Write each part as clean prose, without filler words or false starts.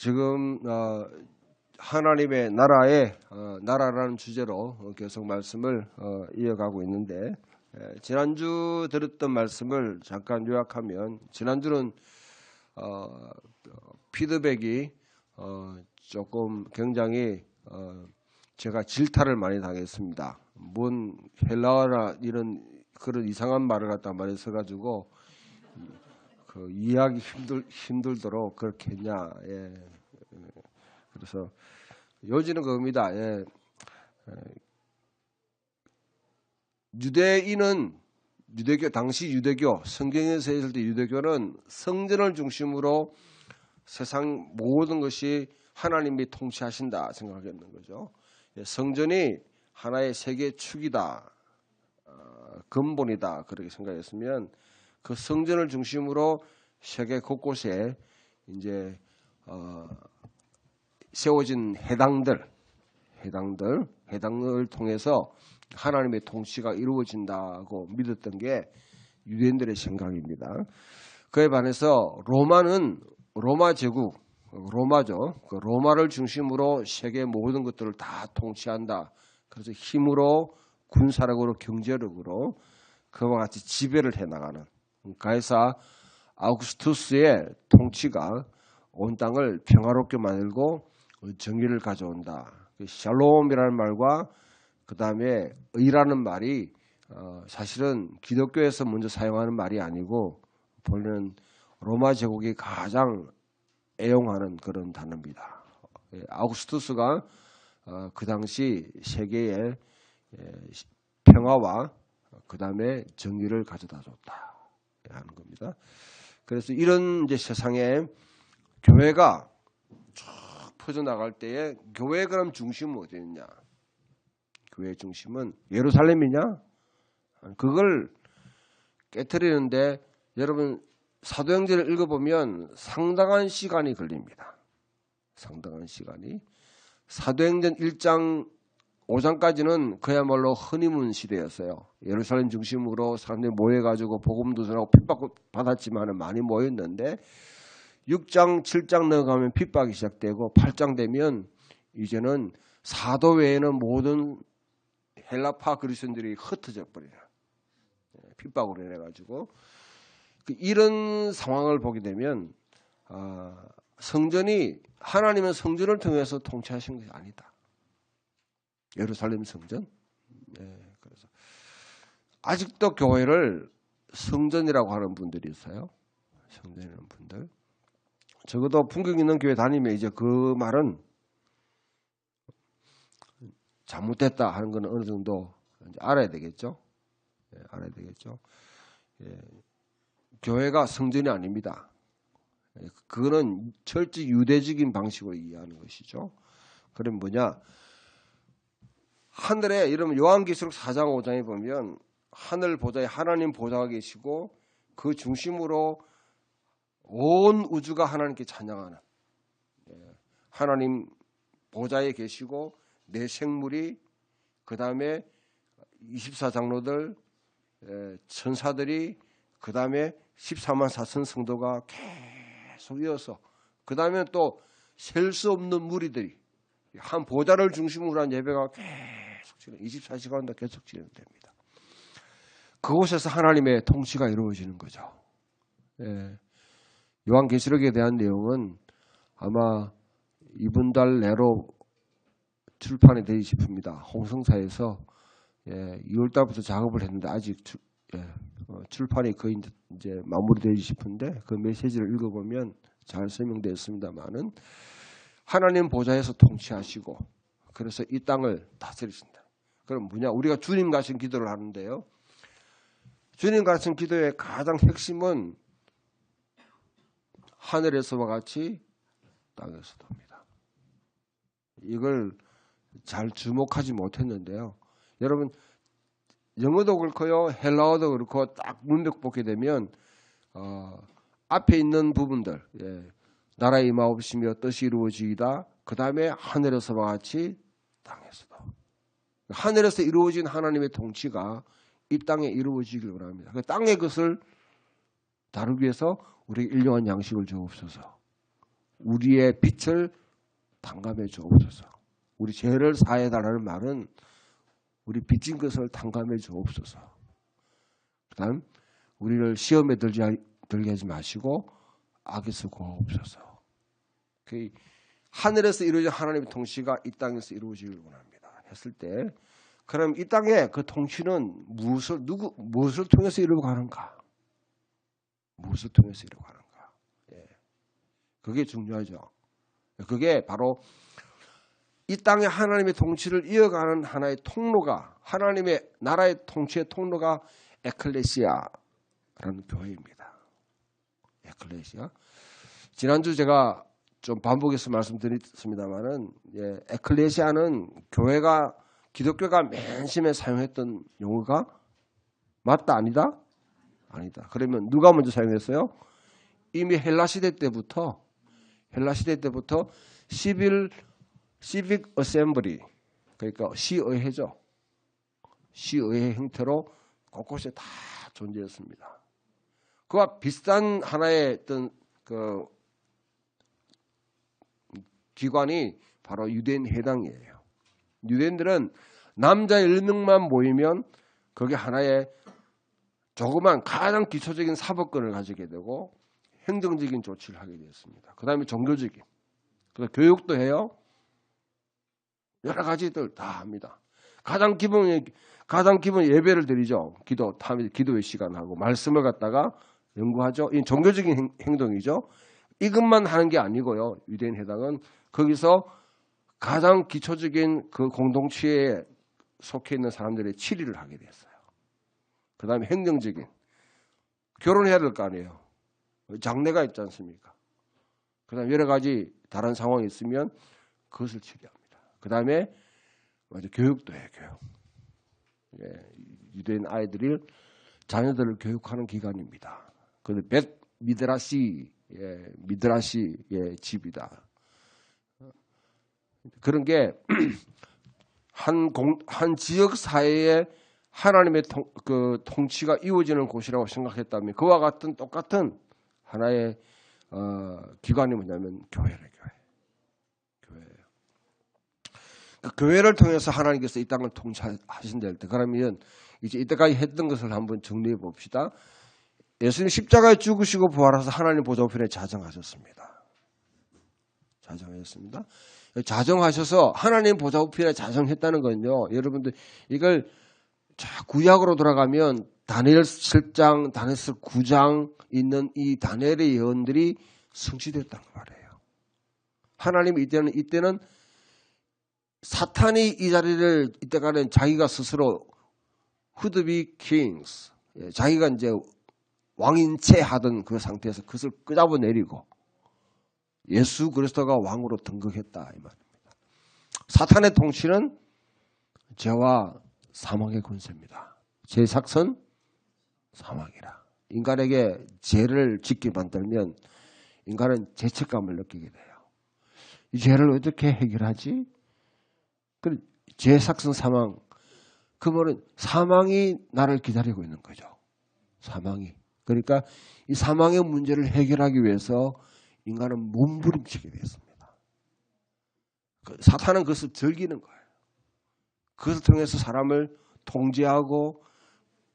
지금 하나님의 나라의 나라라는 주제로 계속 말씀을 이어가고 있는데, 지난주 들었던 말씀을 잠깐 요약하면, 지난주는 피드백이 조금 굉장히 제가 질타를 많이 당했습니다. 뭔 헬라어나 이런 그런 이상한 말을 갖다 말해서 그 이해하기 힘들도록 그렇게 했냐. 예. 그래서 요지는 그겁니다. 예. 유대인은 당시 유대교, 성경에서 있을 때 유대교는 성전을 중심으로 세상 모든 것이 하나님이 통치하신다 생각했는 거죠. 성전이 하나의 세계의 축이다, 근본이다, 그렇게 생각했으면 그 성전을 중심으로 세계 곳곳에 이제 세워진 해당들을 통해서 하나님의 통치가 이루어진다고 믿었던 게 유대인들의 생각입니다. 그에 반해서 로마는 로마 제국, 로마죠. 그 로마를 중심으로 세계 모든 것들을 다 통치한다. 그래서 힘으로, 군사력으로, 경제력으로 그와 같이 지배를 해나가는 가이사 아우구스투스의 통치가 온 땅을 평화롭게 만들고 정의를 가져온다. 샬롬이라는 말과 그 다음에 의라는 말이 사실은 기독교에서 먼저 사용하는 말이 아니고 본래는 로마 제국이 가장 애용하는 그런 단어입니다. 아우구스투스가 그 당시 세계의 평화와 그 다음에 정의를 가져다 줬다 하는 겁니다. 그래서 이런 이제 세상에 교회가 쭉 퍼져나갈 때에 교회의 그럼 중심은 어디였냐? 교회의 중심은 예루살렘이냐? 그걸 깨트리는데 여러분 사도행전을 읽어보면 상당한 시간이 걸립니다. 상당한 시간이. 사도행전 1장 5장까지는 그야말로 허니문 시대였어요. 예루살렘 중심으로 사람들이 모여가지고 복음도 전하고 핍박받았지만 많이 모였는데 6장 7장 넘어가면 핍박이 시작되고 8장 되면 이제는 사도 외에는 모든 헬라파 그리스도인들이 흩어져 버려요. 핍박으로 인해가지고 이런 상황을 보게 되면 성전이 하나님은 성전을 통해서 통치하신 것이 아니다. 예루살렘 성전. 그래서 아직도 교회를 성전이라고 하는 분들이 있어요. 성전이라는 분들. 적어도 품격 있는 교회 다니면 이제 그 말은 잘못됐다 하는 건 어느 정도 알아야 되겠죠. 알아야 되겠죠. 교회가 성전이 아닙니다. 그거는 철저히 유대적인 방식으로 이해하는 것이죠. 그럼 뭐냐? 하늘에 여러분 요한계시록 4장 5장에 보면 하늘 보좌에 하나님 보좌가 계시고 그 중심으로 온 우주가 하나님께 찬양하는 하나님 보좌에 계시고 내 생물이 그 다음에 24장로들 천사들이 그 다음에 14만 4천 성도가 계속 이어서 그 다음에 또 셀 수 없는 무리들이 한 보좌를 중심으로 한 예배가 계속 진행 24시간도 계속 진행됩니다. 그곳에서 하나님의 통치가 이루어지는 거죠. 요한계시록에 대한 내용은 아마 이번 달 내로 출판이 되지 싶습니다. 홍성사에서 2월달부터 작업을 했는데 아직 출판이 거의 이제 마무리되지 싶은데 그 메시지를 읽어보면 잘 설명되어 있습니다만은 하나님 보좌에서 통치하시고 그래서 이 땅을 다스리신다. 그럼 뭐냐? 우리가 주님 가신 기도를 하는데요. 주님 가신 기도의 가장 핵심은 하늘에서와 같이 땅에서도 합니다. 이걸 잘 주목하지 못했는데요. 여러분 영어도 그렇고요. 헬라어도 그렇고 딱 문맥 보게 되면 앞에 있는 부분들 나라의 임하옵시며 뜻이 이루어지이다. 그 다음에 하늘에서와 같이 땅에서도. 하늘에서 이루어진 하나님의 통치가 이 땅에 이루어지길 원합니다. 그 땅의 것을 다루기 위해서 우리 일용한 양식을 주옵소서. 우리의 빚을 탕감해 주옵소서. 우리 죄를 사해 달라는 말은 우리 빚진 것을 탕감해 주옵소서. 그다음 우리를 시험에 들게 하지 마시고 악에서 구하옵소서. 그 하늘에서 이루어진 하나님의 통치가 이 땅에서 이루어지길 원합니다. 했을 때 그럼 이 땅에 그 통치는 무엇을 통해서 이루어가는가? 무엇을 통해서 이루어가는가? 예. 그게 중요하죠. 그게 바로 이 땅에 하나님의 통치를 이어가는 하나의 통로가, 하나님의 나라의 통치의 통로가 에클레시아라는 교회입니다. 에클레시아. 지난주 제가 좀 반복해서 말씀드렸습니다만은, 예, 에클레시아는 교회가, 기독교가 맨 처음에 사용했던 용어가 맞다 아니다? 아니다. 그러면 누가 먼저 사용했어요? 이미 헬라 시대 때부터 시빅 어셈블리, 그러니까 시의회죠. 시의회 형태로 곳곳에 다 존재했습니다. 그와 비슷한 하나의 어떤 그 기관이 바로 유대인 회당이에요. 유대인들은 남자 10명만 모이면 거기 하나의 조그만 가장 기초적인 사법권을 가지게 되고 행정적인 조치를 하게 되었습니다. 그 다음에 종교적인, 그래서 교육도 해요. 여러 가지들 다 합니다. 가장 기본 예배를 드리죠. 기도의 시간하고 말씀을 갖다가 연구하죠. 이 종교적인 행동이죠. 이것만 하는 게 아니고요. 유대인 회당은 거기서 가장 기초적인 그 공동체에 속해 있는 사람들의 치리를 하게 됐어요. 그 다음에 행정적인, 결혼해야 될 거 아니에요. 장례가 있지 않습니까? 그 다음에 여러 가지 다른 상황이 있으면 그것을 치료합니다. 그 다음에 교육도 해요. 교육. 예, 유대인 아이들이 자녀들을 교육하는 기관입니다. 그런데 벳 미드라시의 집이다. 그런 게 한 지역 사회에 하나님의 통치가 이루어지는 곳이라고 생각했다면 그와 같은 똑같은 하나의 기관이 뭐냐면 교회예요. 그 교회를 통해서 하나님께서 이 땅을 통치하신다 때, 그러면 이제 이때까지 했던 것을 한번 정리해 봅시다. 예수님 십자가에 죽으시고 부활하셔서 하나님 보좌 우편에 자정하셨습니다. 자정하셔서 하나님 보좌 우편에 자정했다는 건요. 여러분들 이걸 구약으로 돌아가면 다니엘 7장, 다니엘 9장 있는 이 다니엘의 예언들이 성취됐다는 말이에요. 하나님이 이때는 사탄이 이 자리를 이때까지는 자기가 스스로 후드비 킹스, 자기가 이제 왕인 채 하던 그 상태에서 그것을 끄잡아 내리고 예수 그리스도가 왕으로 등극했다 이 말입니다. 사탄의 통치는 죄와 사망의 권세입니다. 죄의 삭선 사망이라. 인간에게 죄를 짓게 만들면 인간은 죄책감을 느끼게 돼요. 이 죄를 어떻게 해결하지? 죄 삭선 사망. 그 말은 사망이 나를 기다리고 있는 거죠. 사망이. 그러니까 이 사망의 문제를 해결하기 위해서 인간은 몸부림치게 되었습니다. 사탄은 그것을 즐기는 거예요. 그것을 통해서 사람을 통제하고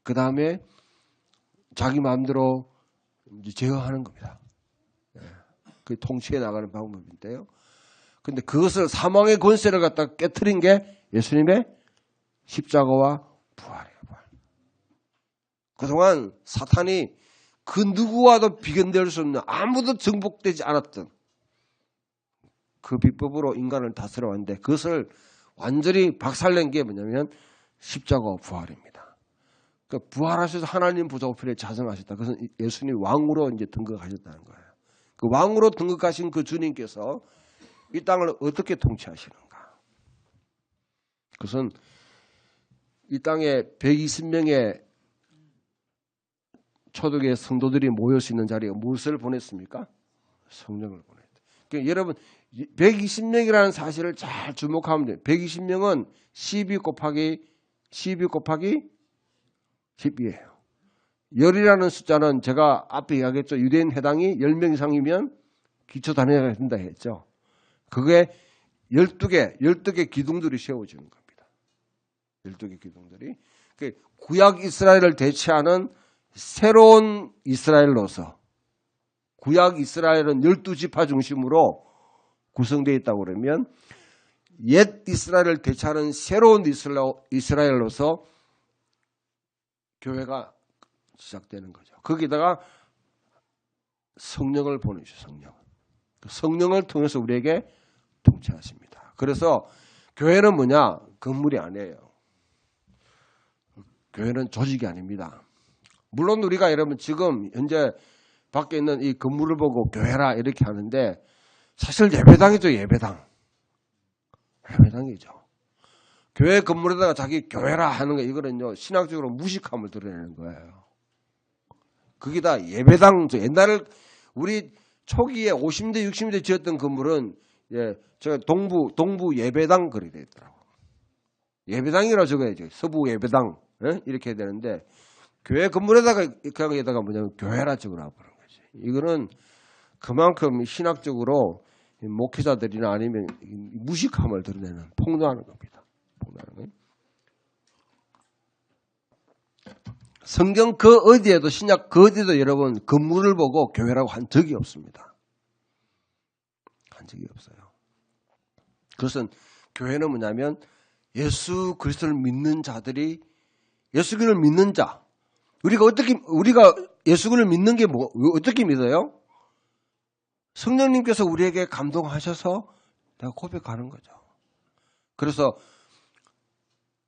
그 다음에 자기 마음대로 이제 제어하는 겁니다. 그 통치해 나가는 방법인데요. 근데 그것을 사망의 권세를 갖다 깨트린 게 예수님의 십자가와 부활이에요. 부활. 그동안 사탄이 그 누구와도 비견될 수 없는 아무도 정복되지 않았던 그 비법으로 인간을 다스려 왔는데 그것을 완전히 박살낸 게 뭐냐면 십자가와 부활입니다. 그러니까 부활하셔서 하나님 보좌 우편에 자정하셨다. 그것은 예수님 왕으로 이제 등극하셨다는 거예요. 그 왕으로 등극하신 그 주님께서 이 땅을 어떻게 통치하시는가? 그것은 이 땅에 120명의 초대교회 성도들이 모일 수 있는 자리에 무엇을 보냈습니까? 성령을 보냈다. 그러니까 여러분 120명이라는 사실을 잘 주목하면 돼요. 120명은 12 곱하기 10이에요. 열이라는 숫자는 제가 앞에 이야기했죠. 유대인 해당이 10명 이상이면 기초 단위가 된다 했죠. 그게 12개 기둥들이 세워지는 겁니다. 12개 기둥들이. 구약 이스라엘을 대체하는 새로운 이스라엘로서 구약 이스라엘은 12지파 중심으로 구성되어 있다고 그러면 옛 이스라엘을 대체하는 새로운 이스라엘로서 교회가 시작되는 거죠. 거기다가 성령을 보내주죠. 성령을 통해서 우리에게 통치하십니다. 그래서 교회는 뭐냐? 건물이 아니에요. 교회는 조직이 아닙니다. 물론 우리가 여러분 지금 현재 밖에 있는 이 건물을 보고 교회라 이렇게 하는데 사실 예배당이죠. 예배당이죠. 교회 건물에다가 자기 교회라 하는 거 이거는요 신학적으로 무식함을 드러내는 거예요. 그게 다 예배당. 옛날에 우리 초기에 50대 60대 지었던 건물은 제가 동부 예배당 그리 돼 있더라고. 예배당이라고 적어야죠. 서부 예배당 이렇게 해야 되는데 교회 건물에다가 거기에다가 뭐냐면 교회라 적으라고 그러는 거지. 이거는 그만큼 신학적으로 목회자들이나 아니면 무식함을 드러내는 폭로하는 겁니다. 폭로하는 거예요. 성경 그 어디에도 신약 그 어디에도 여러분 건물을 보고 교회라고 한 적이 없습니다. 한 적이 없어요. 그것은 교회는 뭐냐면 예수 그리스도를 믿는 자들이 예수 그리스도를 믿는 자 우리가 예수 그리스도를 믿는 게 어떻게 믿어요? 성령님께서 우리에게 감동하셔서 내가 고백하는 거죠. 그래서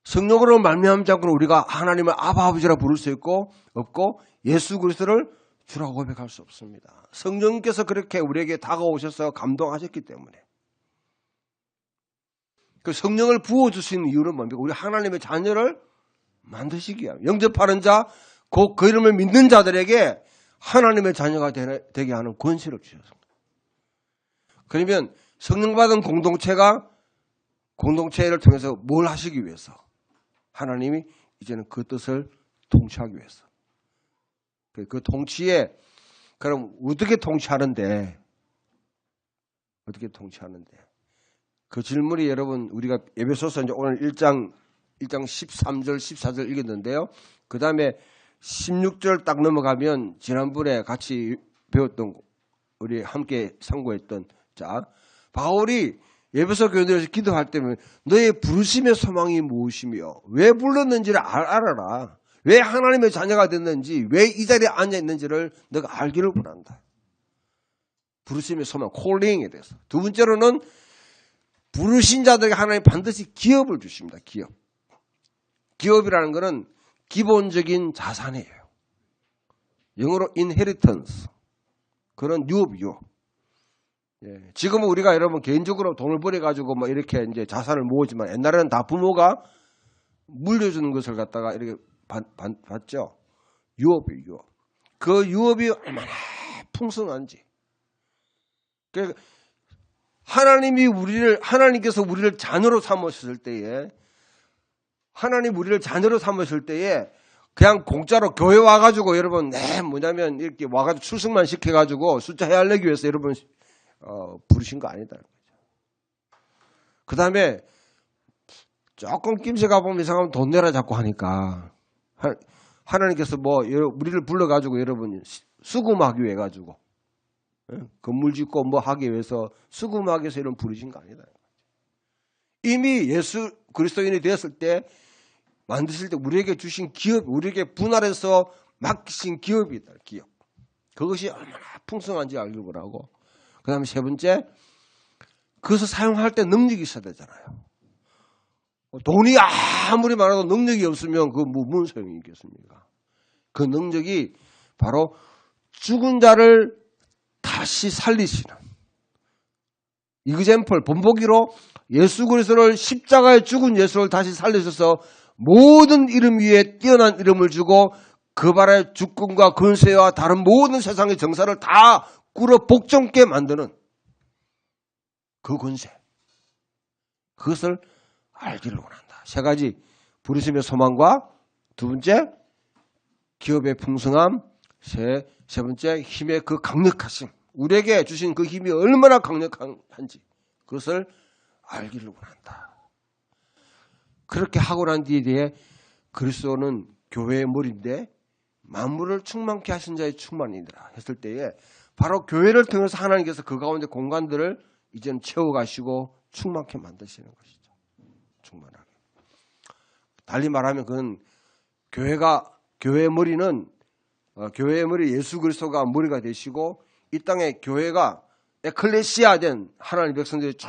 성령으로 말미암지 않고는 우리가 하나님을 아바 아버지라 부를 수 없고 예수 그리스도를 주라고 고백할 수 없습니다. 성령님께서 그렇게 우리에게 다가오셔서 감동하셨기 때문에 그 성령을 부어주시는 이유는 뭡니까? 우리 하나님의 자녀를 만드시기 위함. 영접하는 자, 곧 그 이름을 믿는 자들에게 하나님의 자녀가 되게 하는 권세를 주셨습니다. 그러면 성령 받은 공동체를 통해서 뭘 하시기 위해서? 하나님이 이제는 그 뜻을 통치하기 위해서. 그 통치에 그럼 어떻게 통치하는데? 그 질문이 여러분 우리가 에베소서 이제 오늘 1장 13절 14절 읽었는데요. 그 다음에 16절 딱 넘어가면 지난번에 같이 배웠던 우리 함께 상고했던 자 바울이 에베소 교회들에서 기도할 때면 너의 부르심의 소망이 무엇이며 왜 불렀는지를 알아라. 왜 하나님의 자녀가 됐는지 왜 이 자리에 앉아있는지를 너가 알기를 원한다. 부르심의 소망, 콜링에 대해서. 두 번째로는 부르신 자들에게 하나님 반드시 기업을 주십니다. 기업이라는 것은 기본적인 자산이에요. 영어로 inheritance. 그런 유업이요. 예. 지금은 우리가 여러분 개인적으로 돈을 벌여가지고 뭐 이렇게 이제 자산을 모으지만 옛날에는 다 부모가 물려주는 것을 갖다가 이렇게 받죠. 유업이에요, 유업. 그 유업이 얼마나 풍성한지. 그러니까 하나님께서 우리를 자녀로 삼으셨을 때에 그냥 공짜로 교회 와가지고 여러분, 뭐냐면 이렇게 와가지고 출석만 시켜가지고 숫자 헤아리기 위해서 여러분, 부르신 거 아니다. 그 다음에 조금 낌새 가보면 이상하면 돈 내라 자꾸 하니까 하나님께서 우리를 불러가지고 여러분 수금하기 위해 가지고 건물 짓고 뭐 하기 위해서 수금하기 위해서 이런 부르신 거 아니다. 이미 예수 그리스도인이 되었을 때 만드실 때 우리에게 주신 기업, 우리에게 분할해서 맡기신 기업이다. 기업. 그것이 얼마나 풍성한지 알기 원하고 그 다음에 세 번째 그것을 사용할 때 능력이 있어야 되잖아요. 돈이 아무리 많아도 능력이 없으면 그 무슨 소용이 있겠습니까? 그 능력이 바로 죽은 자를 다시 살리시는 이그젬플 본보기로 예수 그리스도를 십자가에 죽은 예수를 다시 살리셔서 모든 이름 위에 뛰어난 이름을 주고 그 발의 주권과 권세와 다른 모든 세상의 정사를 다 꿇어 복종케 만드는 그 권세. 그것을 알기를 원한다. 세 가지 부르심의 소망과 두 번째 기업의 풍성함, 세 번째 힘의 그 강력하심. 우리에게 주신 그 힘이 얼마나 강력한지 그것을 알기를 원한다. 그렇게 하고 난 뒤에 그리스도는 교회의 머리인데 만물을 충만케 하신 자의 충만이니라 했을 때에 바로 교회를 통해서 하나님께서 그 가운데 공간들을 이제는 채워가시고 충만케 만드시는 것이죠. 충만하게. 달리 말하면 그건 교회의 머리는 교회의 머리 예수 그리스도가 머리가 되시고 이 땅에 교회가 에클레시아된 하나님의 백성들이 쭉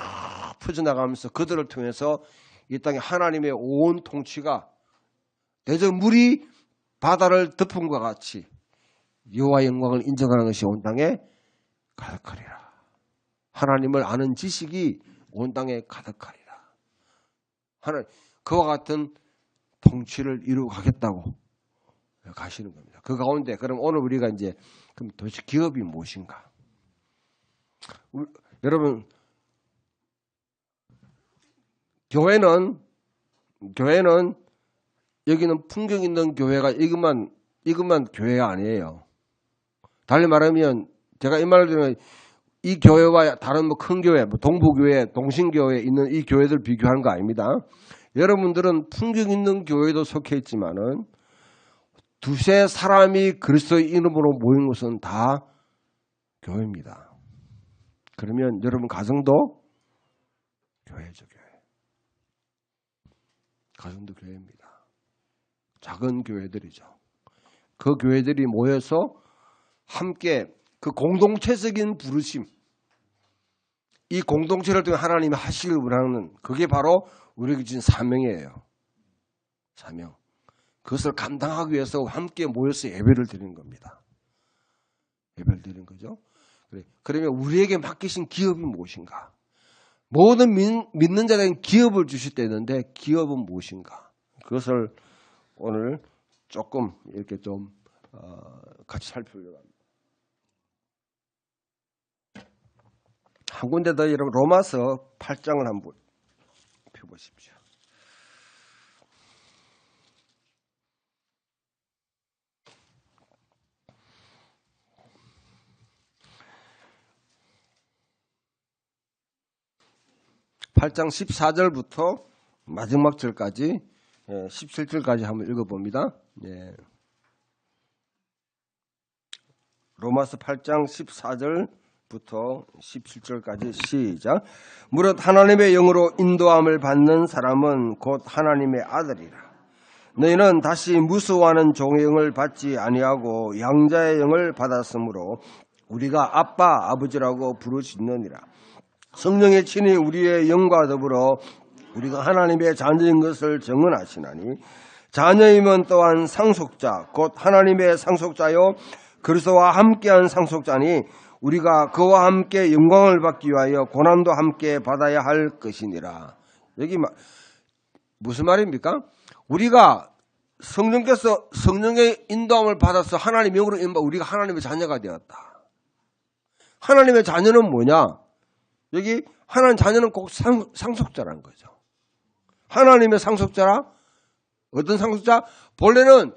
퍼져나가면서 그들을 통해서 이 땅에 하나님의 온 통치가 대저 물이 바다를 덮은 것과 같이 여호와의 영광을 인정하는 것이 온 땅에 가득하리라. 하나님을 아는 지식이 온 땅에 가득하리라. 그와 같은 통치를 이루어 가겠다고 가시는 겁니다. 그 가운데 그럼 오늘 우리가 이제 그럼 도대체 기업이 무엇인가? 여러분 교회는 여기는 풍경 있는 교회가 이것만 교회가 아니에요. 달리 말하면 제가 이 말을 들으면 이 교회와 다른 뭐 큰 교회, 뭐 동부교회, 동신교회 있는 이 교회들 비교하는 거 아닙니다. 여러분들은 풍경 있는 교회도 속해 있지만은 두세 사람이 그리스도의 이름으로 모인 것은 다 교회입니다. 그러면 여러분 가정도 교회죠, 교회. 가정도 교회입니다. 작은 교회들이죠. 그 교회들이 모여서 함께 그 공동체적인 부르심, 이 공동체를 통해 하나님이 하시길 원하는 그게 바로 우리에게 주신 사명이에요. 사명. 그것을 감당하기 위해서 함께 모여서 예배를 드리는 겁니다. 예배를 드리는 거죠. 그러면 우리에게 맡기신 기업이 무엇인가? 모든 믿는 자들에게 기업을 주실 때 있는데 기업은 무엇인가? 그것을 오늘 조금 이렇게 좀 같이 살펴보려고 합니다. 한 군데 더 여러분 로마서 8장을 한번 펴보십시오. (8장) 14절부터 마지막 절까지 17절까지 한번 읽어봅니다. 예. 로마서 8장 14절부터 17절까지 시작. 무릇 하나님의 영으로 인도함을 받는 사람은 곧 하나님의 아들이라. 너희는 다시 무수하는 종의 영을 받지 아니하고 양자의 영을 받았으므로 우리가 아빠 아버지라고 부르짖느니라. 성령의 친히 우리의 영과 더불어 우리가 하나님의 자녀인 것을 증언하시나니 자녀임은 또한 상속자 곧 하나님의 상속자요 그리스도와 함께한 상속자니 우리가 그와 함께 영광을 받기 위하여 고난도 함께 받아야 할 것이니라. 여기 무슨 말입니까? 우리가 성령의 인도함을 받아서 하나님의 영으로 인도함 우리가 하나님의 자녀가 되었다. 하나님의 자녀는 뭐냐? 여기 하나님 자녀는 꼭 상속자라는 거죠. 하나님의 상속자라? 어떤 상속자? 본래는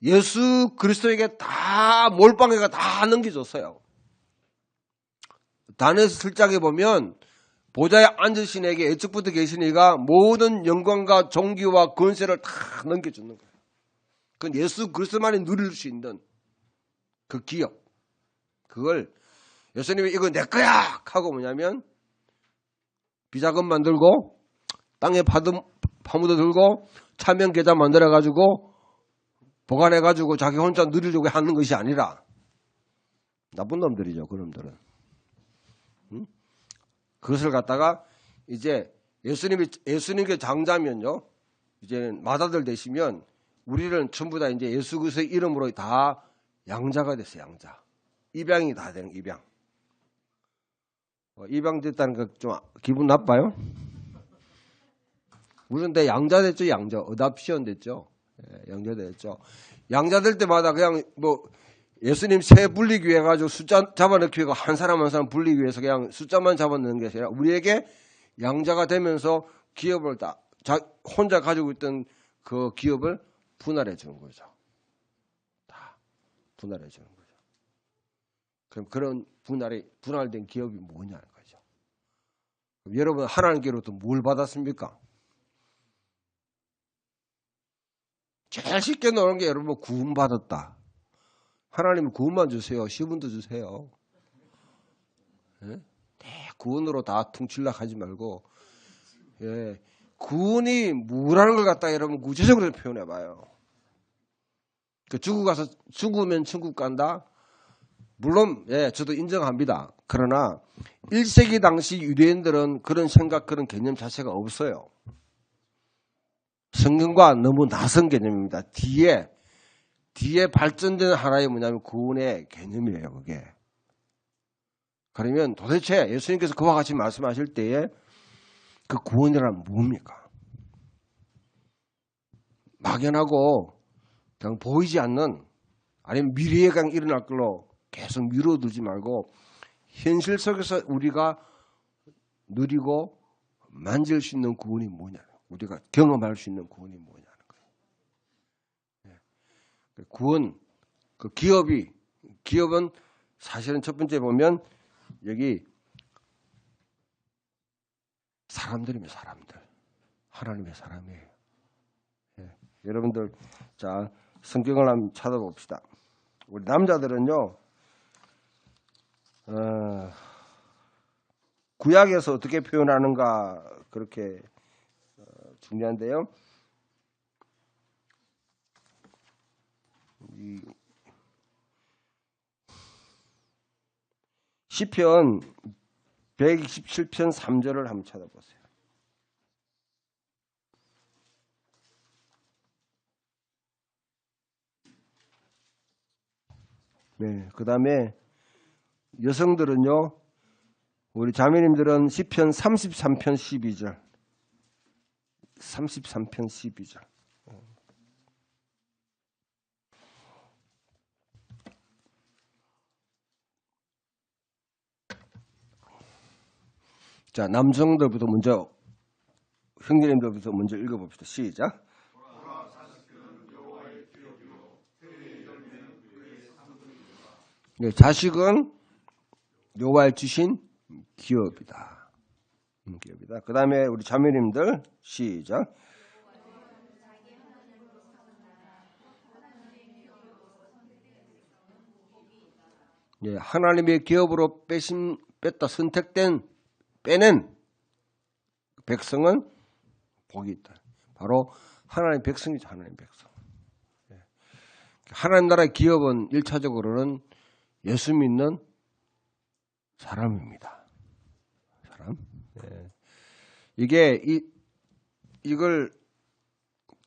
예수 그리스도에게 다 몰빵해가 다 넘겨줬어요. 다니엘서 7장에 보면 보좌에 앉으신 이에게 애측부터 계신 이가 모든 영광과 존귀와 권세를 다 넘겨주는 거예요. 그건 예수 그리스도만이 누릴 수 있는 그 기업. 그걸 예수님이 이거 내 거야! 하고 뭐냐면 비자금 만들고 땅에 파묻어 들고 차명 계좌 만들어가지고 보관해가지고 자기 혼자 누리려고 하는 것이 아니라 나쁜 놈들이죠. 그 놈들은. 그것을 갖다가 이제 예수님께 장자면요. 이제 마다들 되시면 우리는 전부 다 이제 예수 그리스도의 이름으로 다 양자가 됐어요. 양자. 입양이 다 되는 입양. 입양 됐다는 거 좀 기분 나빠요? 우리는 다 양자 됐죠. 양자. 어답션 됐죠. 양자 됐죠. 양자 될 때마다 그냥 뭐 예수님 세 불리기 위해 가지고 숫자 잡아넣기 위해 한 사람 한 사람 불리기 위해서 그냥 숫자만 잡아넣는 게 아니라 우리에게 양자가 되면서 기업을 다 혼자 가지고 있던 그 기업을 분할해 주는 거죠. 다 분할해 주는 거죠. 그럼 그런 분할된 기업이 뭐냐는 거죠. 여러분 하나님께로부터 뭘 받았습니까? 제일 쉽게 나오는 게 여러분 구원 받았다. 하나님은 구원만 주세요. 시분도 주세요. 예? 구원으로 다 퉁칠라 하지 말고, 예, 구원이 뭐라는 걸 갖다 여러분 구체적으로 표현해 봐요. 그 죽으면 천국 간다? 물론, 예, 저도 인정합니다. 그러나 1세기 당시 유대인들은 그런 생각, 그런 개념 자체가 없어요. 성경과 너무 낯선 개념입니다. 뒤에 발전된 하나의 뭐냐면 구원의 개념이에요, 그게. 그러면 도대체 예수님께서 그와 같이 말씀하실 때에 그 구원이란 뭡니까? 막연하고 그냥 보이지 않는, 아니면 미래에 그냥 일어날 걸로 계속 미뤄두지 말고 현실 속에서 우리가 누리고 만질 수 있는 구원이 뭐냐, 우리가 경험할 수 있는 구원이 뭐냐는 거예요. 구원, 그 기업은 사실은 첫 번째 보면 여기 사람들입니다. 사람들. 하나님의 사람이에요. 예. 여러분들 자 성경을 한번 찾아봅시다. 우리 남자들은요, 구약에서 어떻게 표현하는가 그렇게 중요한데요. 시편 127편 3절을 한번 찾아보세요. 네, 그 다음에 여성들은요, 우리 자매님들은 시편 33편 12절. 33편 12절. 자, 남성들부터 먼저, 형제님들부터 먼저 읽어봅시다. 시작. 네, 자식은 여호와의 주신 기업이다. 기업이다. 그 다음에 우리 자매님들 시작. 네, 하나님의 기업으로 뺐다 빼낸 백성은 복이 있다. 바로 하나님의 백성이죠. 하나님의 백성. 하나님 나라의 기업은 1차적으로는 예수 믿는 사람입니다. 사람. 네. 이걸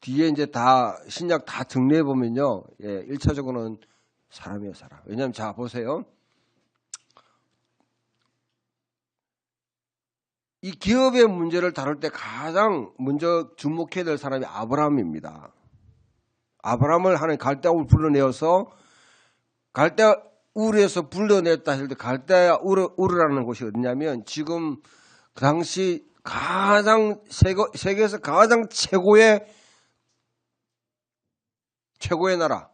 뒤에 이제 다 신약 다 정리해 보면요. 예, 1차적으로는 사람이에요, 사람. 왜냐하면 자 보세요. 이 기업의 문제를 다룰 때 가장 먼저 주목해야 될 사람이 아브라함입니다. 아브라함을 하나님 갈대아우를 불러내어서 갈대아 우르에서 불러냈다 할 때 갈대아 우르라는 곳이 어디냐면 지금 그 당시 가장 세계에서 가장 최고의 나라,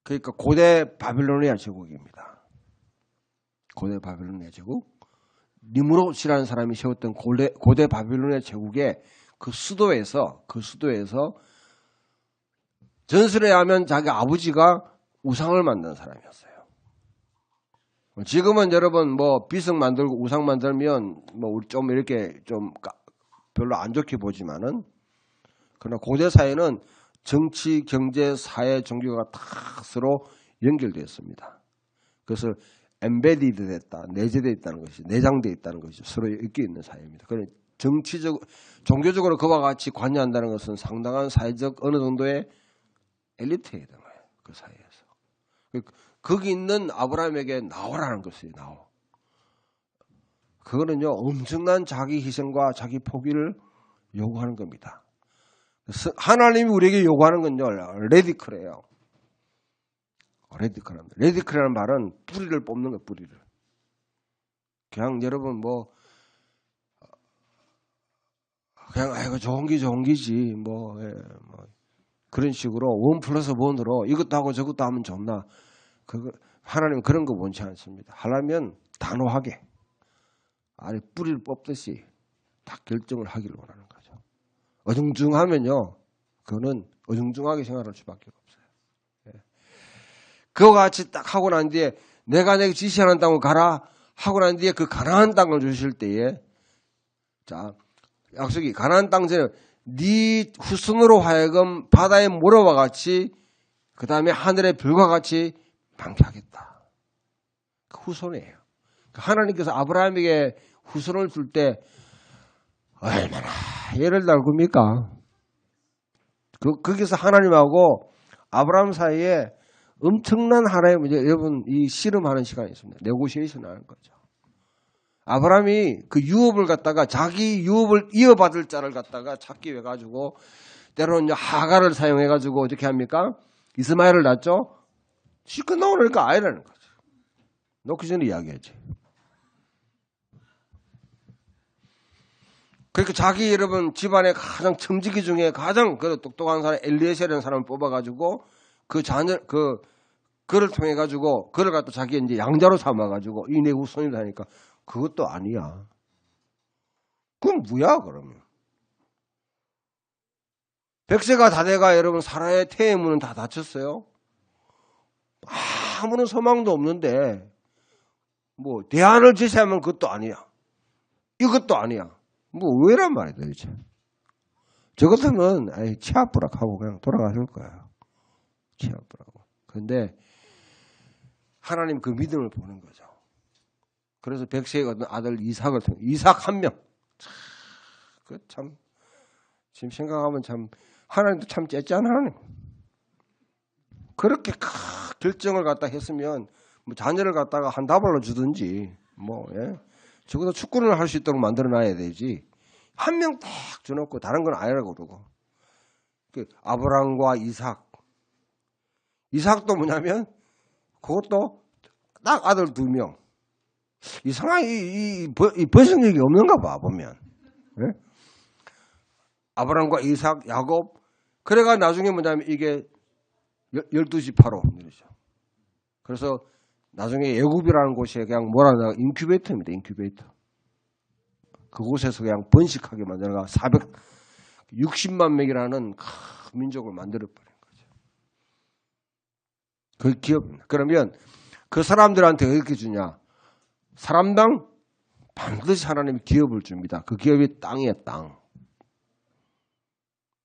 그러니까 고대 바빌로니아 제국입니다. 고대 바빌로니아 제국, 니므롯이라는 사람이 세웠던 고대 바빌로니아 제국의 그 수도에서 전설에 하면 자기 아버지가 우상을 만든 사람이었어요. 지금은 여러분 뭐 비석 만들고 우상 만들면 뭐 우리 좀 이렇게 좀 별로 안 좋게 보지만은, 그러나 고대 사회는 정치, 경제, 사회, 종교가 다 서로 연결되었습니다. 그래서 embedded 됐다, 내재되어 있다는 것이, 내장되어 있다는 것이 서로 엮여 있는 사회입니다. 그러니 종교적으로 그와 같이 관여한다는 것은 상당한 사회적 어느 정도의 엘리트에 있는 거예요. 그 사회에서. 거기 있는 아브라함에게 나오라는 것이에요. 나오. 그거는요, 엄청난 자기 희생과 자기 포기를 요구하는 겁니다. 하나님이 우리에게 요구하는 건요, 레디컬이에요. 레디컬합니다. 레디컬이라는 말은 뿌리를 뽑는 거예요, 뿌리를. 그냥 여러분 그냥 아이고 좋은 기지 뭐 그런 식으로 1+1으로 이것도 하고 저것도 하면 좋나. 하나님은 그런 거 원치 않습니다. 하려면 단호하게 아래 뿌리를 뽑듯이 딱 결정을 하기를 원하는 거죠. 어중중하면요, 그거는 어중중하게 생활할 수밖에 없어요. 예. 그와 같이 딱 하고 난 뒤에 내가 내게 지시하는 땅을 가라 하고 난 뒤에 그 가나안 땅을 주실 때에, 자, 약속이 가나안 땅 전에 네 후손으로 하여금 바다의 모래와 같이 그 다음에 하늘의 별과 같이 많게 하겠다. 그 후손이에요. 하나님께서 아브라함에게 후손을 줄 때 얼마나 예를 달굽니까? 거기서 하나님하고 아브라함 사이에 엄청난 하나의, 여러분, 이 씨름하는 시간이 있습니다. 네고시에이션 하는 거죠. 아브라함이 그 유업을 갖다가 자기 유업을 이어받을 자를 갖다가 찾기 위해 가지고 때로는 하가를 사용해 가지고 어떻게 합니까? 이스마엘을 낳죠. 실컷 나오니까 아이라는 거죠. 놓기 전에 이야기하지. 그러니까 자기 여러분 집안의 가장 첨지기 중에 가장 그 똑똑한 사람 엘리에셀이라는 사람을 뽑아가지고 그 자녀 그를 통해 가지고 그를 갖다 자기 이제 양자로 삼아 가지고 이 내 후손이다 하니까 그것도 아니야. 그건 뭐야 그러면? 백세가 다 돼가 여러분 사라의 태의 문은 다 닫혔어요. 아무런 소망도 없는데 뭐 대안을 제시하면 그것도 아니야. 이것도 아니야. 뭐 왜란 말이야 도대체. 저 같으면 치아부락하고 그냥 돌아가실 거예요. 치아부락하고. 그런데 하나님 그 믿음을 보는 거죠. 그래서 백세의 어떤 아들 이삭을 통해 이삭 한 명. 그 참 지금 생각하면 참 하나님도 참 째짠 하나님. 그렇게 결정을 갖다 했으면 뭐 자녀를 갖다가 한 다발로 주든지 뭐 적어도 축구를 할 수 있도록 만들어 놔야 되지. 한 명 딱 줘놓고 다른 건 아니라고 그러고. 그 아브라함과 이삭도 뭐냐면 그것도 딱 아들 2명. 이상하게 이 번성력이 없는가 봐 보면. 예? 아브라함과 이삭, 야곱. 그래가 나중에 뭐냐면 이게 12지파로 이러죠. 그래서 나중에 애굽이라는 곳에 그냥 뭐라나 인큐베이터입니다. 인큐베이터. 그곳에서 그냥 번식하게 만들어가 460만 명이라는 큰 민족을 만들어버린 거죠. 그 기업입니다. 그러면 그 사람들한테 어떻게 주냐? 사람당 반드시 하나님이 기업을 줍니다. 그 기업이 땅이에요.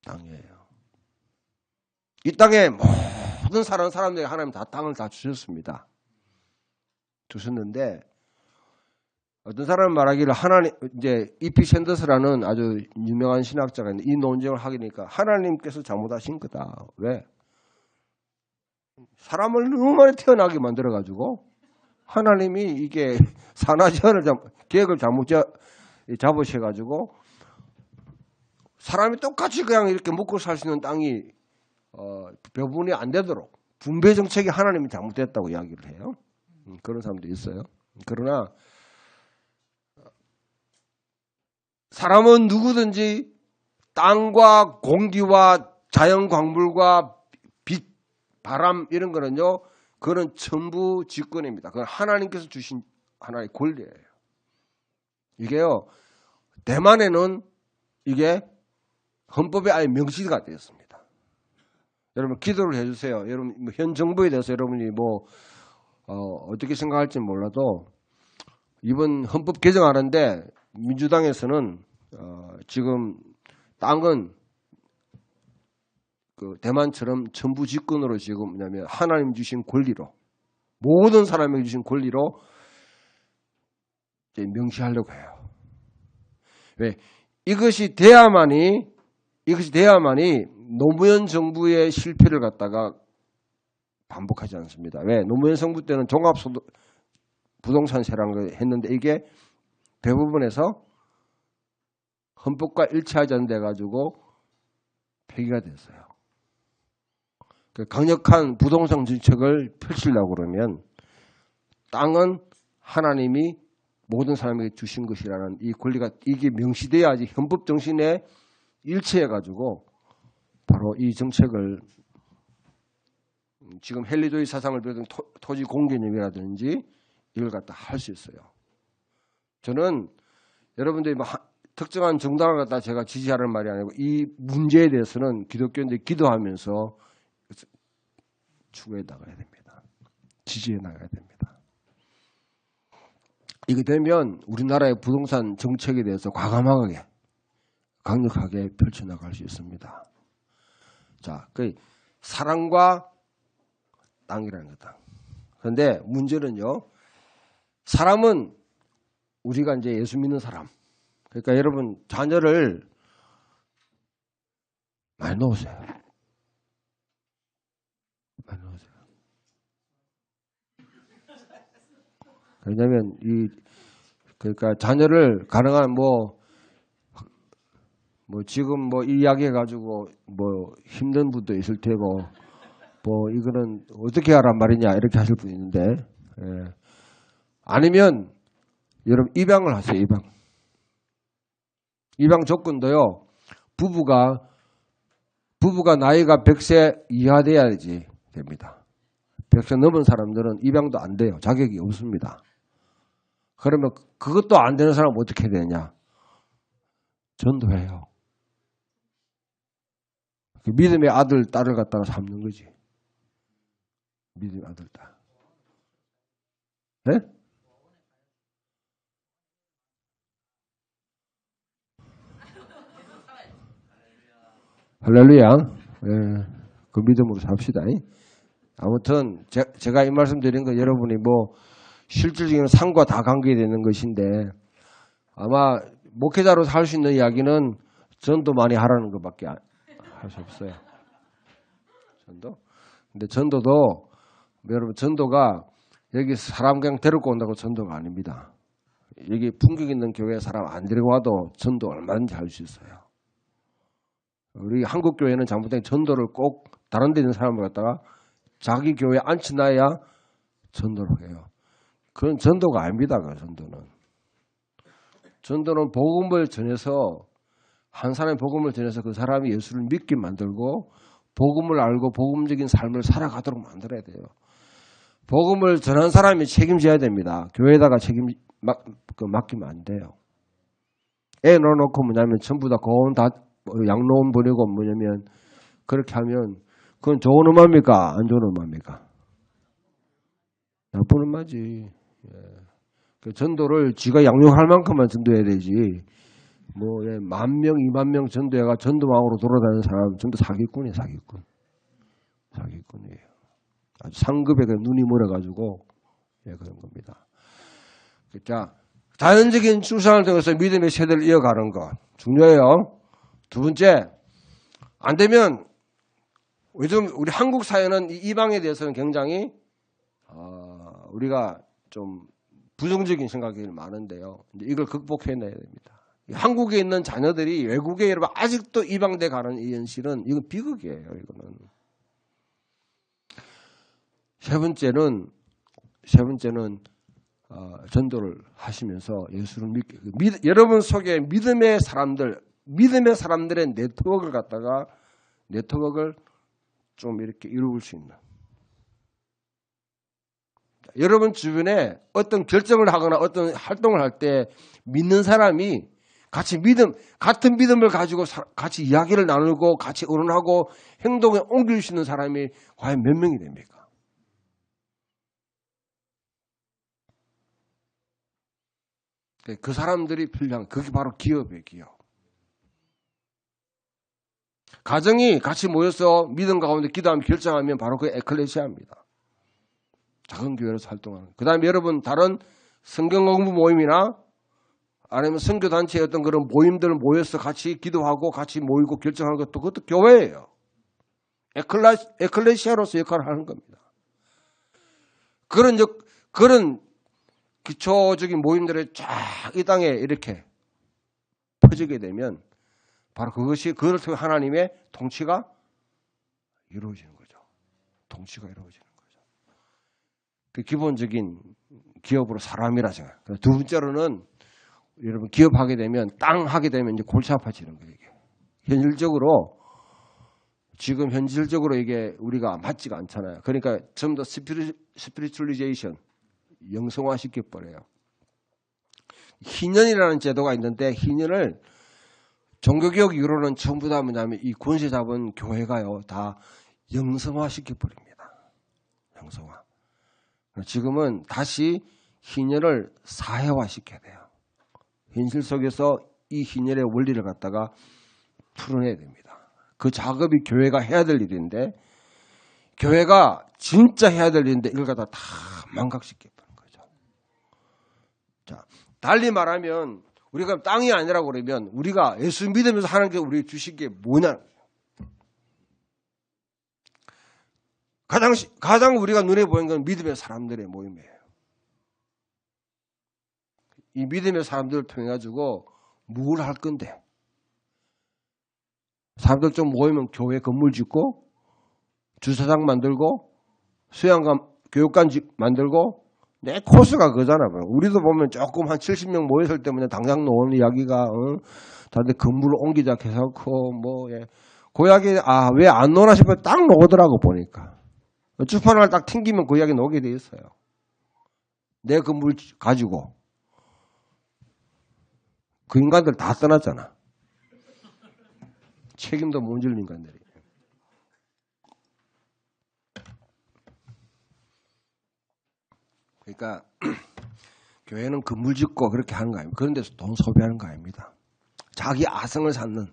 땅이에요. 이 땅에 모든 사람들에게 하나님 다 땅을 다 주셨습니다. 주셨는데 어떤 사람은 말하기를 하나님 이제 E.P. 샌더스라는 아주 유명한 신학자가 있는데 이 논쟁을 하기니까 하나님께서 잘못하신 거다. 왜? 사람을 너무 많이 태어나게 만들어 가지고 하나님이 이게 산하제한을 계획을 잘못 잡으셔 가지고 사람이 똑같이 그냥 이렇게 먹고 살 수 있는 땅이 배분이 안 되도록 분배 정책이 하나님이 잘못됐다고 이야기를 해요. 그런 사람도 있어요. 그러나 사람은 누구든지 땅과 공기와 자연 광물과 빛, 바람 이런 거는요. 그거는 전부 직권입니다. 그건 하나님께서 주신 하나의 권리예요. 이게요. 대만에는 이게 헌법에 아예 명시가 되었습니다. 여러분 기도를 해주세요. 여러분 현 정부에 대해서 여러분이 뭐 어떻게 생각할지 몰라도 이번 헌법 개정하는데 민주당에서는 지금 땅은 그 대만처럼 전부 직권으로 지금 뭐냐면 하나님 주신 권리로 모든 사람에게 주신 권리로 이제 명시하려고 해요. 왜? 이것이 돼야만이 노무현 정부의 실패를 갖다가 반복하지 않습니다. 왜? 노무현 정부 때는 부동산세라는 걸 했는데 이게 대부분에서 헌법과 일치하지 않는 데 가지고 폐기가 됐어요. 그 강력한 부동산 정책을 펼치려고 그러면 땅은 하나님이 모든 사람에게 주신 것이라는 이 권리가 이게 명시돼야지 헌법 정신에 일치해 가지고 바로 이 정책을 지금 헨리조이 사상을 비롯한 토지 공개념이라든지 이걸 갖다 할 수 있어요. 저는 여러분들이 뭐 특정한 정당을 갖다 제가 지지하는 말이 아니고 이 문제에 대해서는 기독교인들이 기도하면서 추구해 나가야 됩니다. 지지해 나가야 됩니다. 이게 되면 우리나라의 부동산 정책에 대해서 과감하게 강력하게 펼쳐나갈 수 있습니다. 자, 그 사랑과 땅이라는 거다. 그런데 문제는요, 사람은 우리가 이제 예수 믿는 사람, 그러니까 여러분 자녀를 많이 놓으세요. 많이 놓으세요. 왜냐하면 그러니까 자녀를 가능한 뭐 지금 뭐 이 이야기 해가지고 뭐 힘든 분도 있을 테고 뭐 이거는 어떻게 하란 말이냐 이렇게 하실 분 있는데, 예. 아니면 여러분 입양을 하세요. 입양 조건도요, 부부가 나이가 100세 이하 돼야지 됩니다. 100세 넘은 사람들은 입양도 안 돼요. 자격이 없습니다. 그러면 그것도 안 되는 사람은 어떻게 해야 되냐? 전도해요. 믿음의 아들, 딸을 갖다가 삼는 거지. 믿음의 아들, 딸. 네? 할렐루야. 예, 그 믿음으로 삽시다. 아무튼 제가 이 말씀 드린 거 여러분이 뭐 실질적인 삶과 다 관계되는 것인데, 아마 목회자로서 할 수 있는 이야기는 전도 많이 하라는 것밖에 할 수 없어요. 전도. 근데 전도도 여러분, 전도가 여기 사람 그냥 데리고 온다고 전도가 아닙니다. 여기 품격 있는 교회에 사람 안 데리고 와도 전도 얼마든지 할 수 있어요. 우리 한국 교회는 잘못된 전도를 꼭 다른 데 있는 사람을 갖다가 자기 교회에 앉혀놔야 전도를 해요. 그건 전도가 아닙니다. 그 전도는 복음을 전해서, 한 사람의 복음을 전해서 그 사람이 예수를 믿게 만들고 복음을 알고 복음적인 삶을 살아가도록 만들어야 돼요. 복음을 전한 사람이 책임져야 됩니다. 교회에다가 맡기면 안 돼요. 애 넣어놓고 뭐냐면 전부 다 고운 다 양로원 보내고 뭐냐면, 그렇게 하면 그건 좋은 엄마입니까? 안 좋은 엄마입니까? 나쁜 엄마지. 예. 그 전도를 지가 양육할 만큼만 전도해야 되지. 뭐 10,000명, 20,000명 전도해가 전도망으로 돌아다니는 사람 전부 사기꾼이에요. 사기꾼이에요. 아주 상급에 눈이 멀어가지고, 예, 그런 겁니다. 자, 자연적인 출산을 통해서 믿음의 세대를 이어가는 것 중요해요. 두 번째, 안 되면 요즘 우리 한국 사회는 이 이방에 대해서는 굉장히 우리가 좀 부정적인 생각이 많은데요. 이걸 극복해내야 됩니다. 한국에 있는 자녀들이 외국에 여러분 아직도 이방돼 가는 이 현실은 이건 비극이에요. 이거는. 세 번째는 전도를 하시면서 예수를 믿게, 여러분 속에 믿음의 사람들의 네트워크를 좀 이렇게 이루을 수 있는. 여러분 주변에 어떤 결정을 하거나 어떤 활동을 할 때 믿는 사람이 같은 믿음을 가지고 같이 이야기를 나누고 같이 의논하고 행동에 옮길 수 있는 사람이 과연 몇 명이 됩니까? 그 사람들이 필요한, 그게 바로 기업이에요, 기업. 가정이 같이 모여서 믿음 가운데 기도하며 결정하면 바로 그 에클레시아입니다. 작은 교회로서 활동하는. 그 다음에 여러분 다른 성경 공부 모임이나 아니면 선교단체의 어떤 그런 모임들 모여서 같이 기도하고 같이 모이고 결정하는 것도 그것도 교회예요. 에클레시아로서 역할을 하는 겁니다. 그런 기초적인 모임들이 쫙 이 땅에 이렇게 퍼지게 되면 바로 그것을 통해 하나님의 통치가 이루어지는 거죠. 통치가 이루어지는 거죠. 그 기본적인 기업으로 사람이라 생각. 두 번째로는 여러분 기업하게 되면 땅 하게 되면 이제 골치 아파지는 거예요. 이게. 현실적으로 지금 현실적으로 이게 우리가 맞지가 않잖아요. 그러니까 전부 다 스피리추얼리제이션, 영성화 시켜버려요. 희년이라는 제도가 있는데 희년을 종교개혁 이후로는 전부 다 뭐냐면 이 권세 잡은 교회가요 다 영성화 시켜버립니다. 영성화. 지금은 다시 희년을 사회화 시켜야 돼요. 현실 속에서 이 희년의 원리를 갖다가 풀어내야 됩니다. 그 작업이 교회가 해야 될 일인데 교회가 진짜 해야 될 일인데 이걸 갖다 다 망각시켜버린 거죠. 자, 달리 말하면 우리가 땅이 아니라고 그러면 우리가 예수 믿으면서 하는 게 우리 주신 게 뭐냐? 가장 우리가 눈에 보이는 건 믿음의 사람들의 모임이에요. 이 믿음의 사람들을 통해 가지고 뭘 할 건데? 사람들 좀 모이면 교회 건물 짓고 주차장 만들고 수양관 교육관 만들고 내 코스가 그거잖아. 우리도 보면 조금 한 70명 모였을 때문에 당장 나오는 이야기가 다들 건물을 옮기자 해서고 뭐 예. 그 이야기 왜 안 노나 싶어 딱 나오더라고 보니까. 주판을 딱 튕기면 그 이야기 나오게 돼 있어요. 내 건물 가지고 그 인간들 다 떠났잖아. 책임도 못 지는 인간들이. 그러니까 교회는 건물 짓고 그렇게 하는 거 아닙니다. 그런 데서 돈 소비하는 거 아닙니다. 자기 아성을 쌓는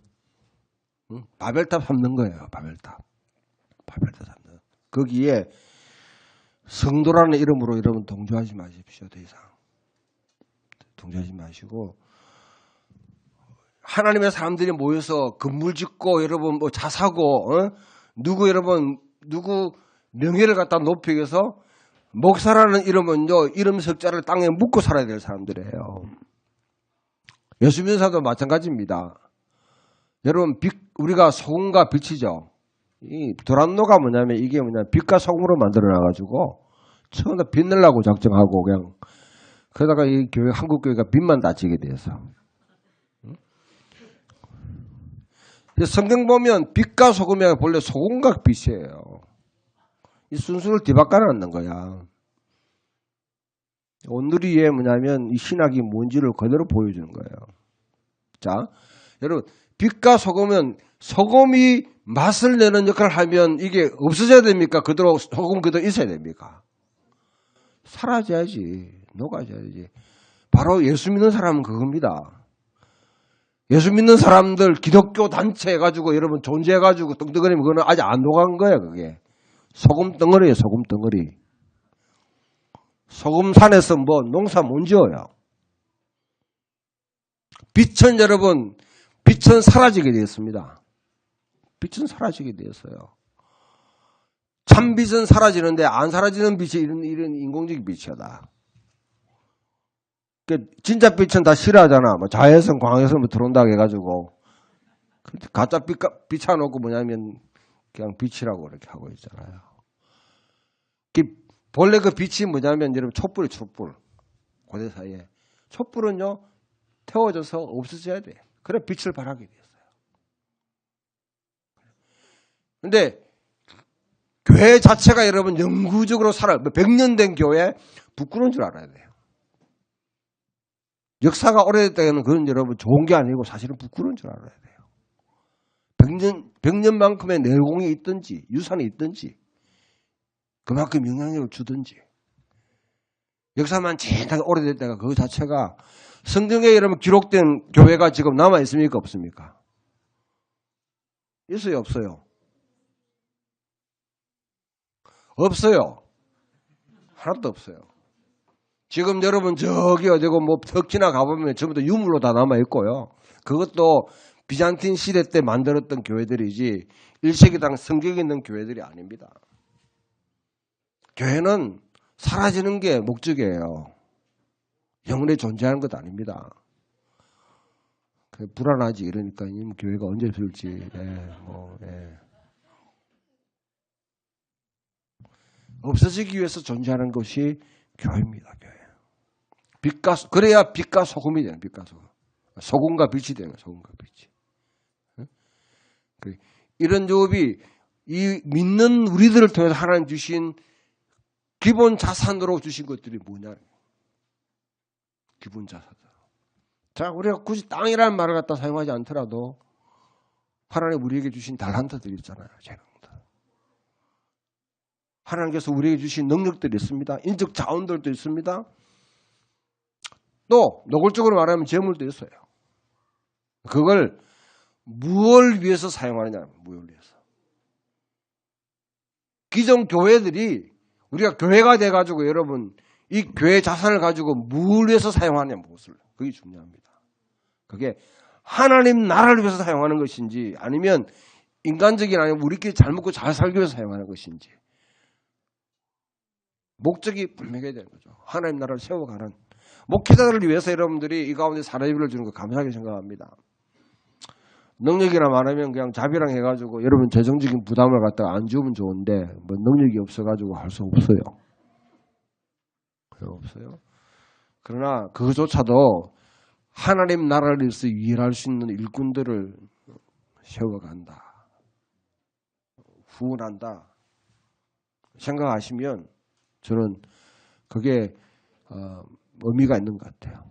바벨탑 쌓는 거예요. 바벨탑 쌓는. 거기에 성도라는 이름으로 여러분 동조하지 마십시오. 더 이상 동조하지 마시고 하나님의 사람들이 모여서 건물 짓고 여러분 뭐 자사고 누구 명예를 갖다 높이기 위해서 목사라는 이름은요 이름 석자를 땅에 묻고 살아야 될 사람들이에요. 예수 믿는 사람도 마찬가지입니다. 여러분 우리가 소금과 빛이죠. 이 도란노가 뭐냐면 이게 빛과 소금으로 만들어놔가지고 처음에 빛내려고 작정하고 그냥 그러다가 이 교회 한국 교회가 빛만 다치게 돼서. 성경 보면 빛과 소금이 본래 소금과 빛이에요. 이 순수를 뒤바꿔놨는 거야. 오늘이 뭐냐면 이 신학이 뭔지를 그대로 보여주는 거예요. 자, 여러분 빛과 소금은 소금이 맛을 내는 역할을 하면 이게 없어져야 됩니까? 그대로 소금 그대로 있어야 됩니까? 사라져야지. 녹아져야지. 바로 예수 믿는 사람은 그겁니다. 예수 믿는 사람들 기독교 단체 해가지고 여러분 존재해가지고 덩덩거리면 그거는 아직 안 녹은 거예요. 그게 소금 덩어리예요. 소금 덩어리. 소금산에서 뭐 농사 못 지어요. 빛은 여러분 빛은 사라지게 되었습니다. 빛은 사라지게 되었어요. 참빛은 사라지는데 안 사라지는 빛이 이런 인공적인 빛이다. 진짜 빛은 다 싫어하잖아. 뭐 자외선, 광해선 뭐 들어온다고 해가지고. 가짜 빛 비춰놓고 뭐냐면 그냥 빛이라고 이렇게 하고 있잖아요. 본래 그 빛이 뭐냐면 여러분 촛불이 촛불. 고대 사이에. 촛불은요, 태워져서 없어져야 돼. 그래 빛을 발하게 됐어요. 근데 교회 자체가 여러분 영구적으로 살아요. 100년 된 교회 부끄러운 줄 알아야 돼요. 역사가 오래됐다는 그건 여러분 좋은 게 아니고 사실은 부끄러운 줄 알아야 돼요. 100년만큼의 내공이 있든지 유산이 있든지 그만큼 영향력을 주든지 역사만 진하게 오래됐다가 그 자체가 성경에 여러분 기록된 교회가 지금 남아 있습니까? 없습니까? 있어요? 없어요? 없어요. 하나도 없어요. 지금 여러분 저기 어디고 뭐 터키나 가보면 전부 다 유물로 다 남아있고요. 그것도 비잔틴 시대 때 만들었던 교회들이지 1세기당 성경에 있는 교회들이 아닙니다. 교회는 사라지는 게 목적이에요. 영원히 존재하는 것 아닙니다. 불안하지 이러니까 교회가 언제 쓸지. 없어지기 위해서 존재하는 것이 교회입니다. 교회. 그래야 빛과 소금이 되는 빛과 소금. 소금과 빛이 되는 소금과 빛이. 이런 조업이 이 믿는 우리들을 통해서 하나님 주신 기본 자산으로 주신 것들이 뭐냐? 기본 자산. 자, 우리가 굳이 땅이라는 말을 갖다 사용하지 않더라도 하나님 우리에게 주신 달란트들이 있잖아요. 재능들. 하나님께서 우리에게 주신 능력들이 있습니다. 인적 자원들도 있습니다. 또 노골적으로 말하면 재물도 있어요. 그걸 무엇을 위해서 사용하느냐? 무엇을 위해서. 기존 교회들이 우리가 교회가 돼가지고 여러분 이 교회 자산을 가지고 무엇을 위해서 사용하느냐 무엇을. 그게 중요합니다. 그게 하나님 나라를 위해서 사용하는 것인지 아니면 인간적인 아니면 우리끼리 잘 먹고 잘 살기 위해서 사용하는 것인지 목적이 분명해야 되는 거죠. 하나님 나라를 세워가는 목회자들을 위해서 여러분들이 이 가운데 사례비를 주는 거 감사하게 생각합니다. 능력이나 많으면 그냥 자비랑 해가지고 여러분 재정적인 부담을 갖다가 안 주면 좋은데 뭐 능력이 없어가지고 할 수 없어요. 없어요. 그러나 그것조차도 하나님 나라를 위해서 일할 수 있는 일꾼들을 세워간다. 후원한다. 생각하시면 저는 그게 의미가 있는 것 같아요.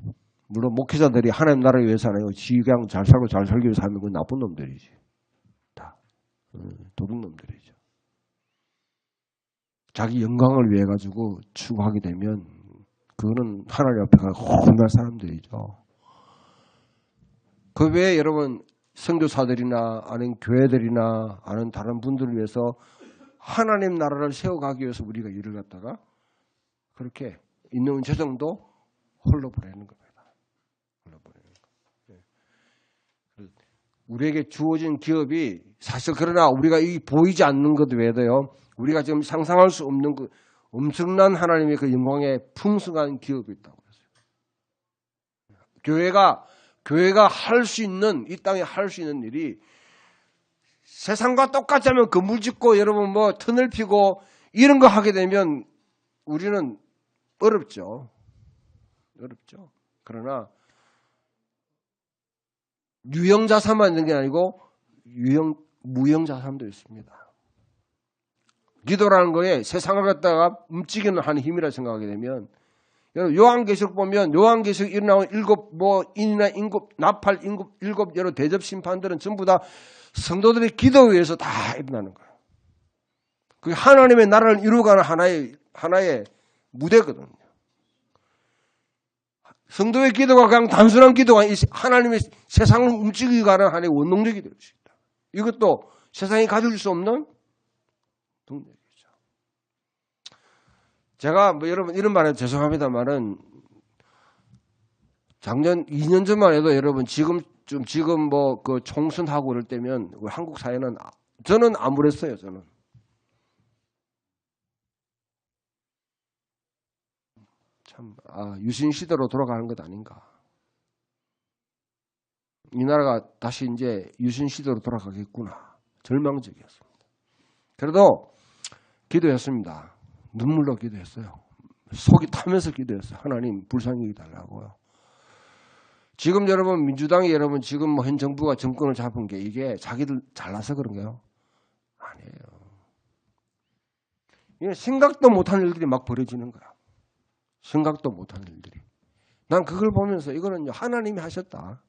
물론 목회자들이 하나님 나라를 위해서 하나요. 지 그냥 잘 살고 잘 살기 위해서 하는 건 나쁜 놈들이지. 다 도둑놈들이죠. 자기 영광을 위해 가지고 추구하게 되면 그거는 하나님 앞에 가서 혼날 사람들이죠. 그 외에 여러분 선교사들이나 아는 교회들이나 아는 다른 분들을 위해서 하나님 나라를 세워가기 위해서 우리가 일을 갖다가 그렇게 있는 재정도 홀로 보내는 겁니다. 홀로 보내는 거. 우리에게 주어진 기업이 사실 그러나 우리가 이 보이지 않는 것 외에도요. 우리가 지금 상상할 수 없는 그 엄청난 하나님의 그 영광의 풍성한 기업이 있다고 했어요. 교회가 할 수 있는 이 땅에 할 수 있는 일이 세상과 똑같이 하면 건물 짓고 여러분 뭐 터널 피고 이런 거 하게 되면 우리는 어렵죠. 그러나 유형자산만 있는 게 아니고 무형자산도 있습니다. 기도라는 거에 세상을 갖다가 움직이는 한 힘이라 생각하게 되면 요한계시록 보면 요한계시록 일어나온 인이나 임금, 나팔, 임금, 일곱 여러 대접 심판들은 전부 다 성도들의 기도에 의해서 다 일어나는 거예요. 그게 하나님의 나라를 이루어가는 하나의 무대거든요. 성도의 기도가 그냥 단순한 기도가 하나님의 세상을 움직이가는 하나의 원동력이 될 수 있다. 이것도 세상이 가질 수 없는 동력이죠. 제가 뭐 여러분 이런 말에 죄송합니다만은 작년 2년 전만 해도 여러분 지금 뭐 그 총선하고 그럴 때면 우리 한국 사회는 저는 암울했어요. 저는 참 유신 시대로 돌아가는 것 아닌가. 이 나라가 다시 이제 유신 시대로 돌아가겠구나. 절망적이었습니다. 그래도 기도했습니다. 눈물로 기도했어요. 속이 타면서 기도했어요. 하나님 불쌍히 달라고요. 지금 여러분 민주당이 여러분 지금 뭐 현 정부가 정권을 잡은 게 이게 자기들 잘나서 그런가요? 아니에요. 이게 생각도 못한 일들이 막 벌어지는 거야. 생각도 못한 일들이. 난 그걸 보면서 이거는 하나님이 하셨다.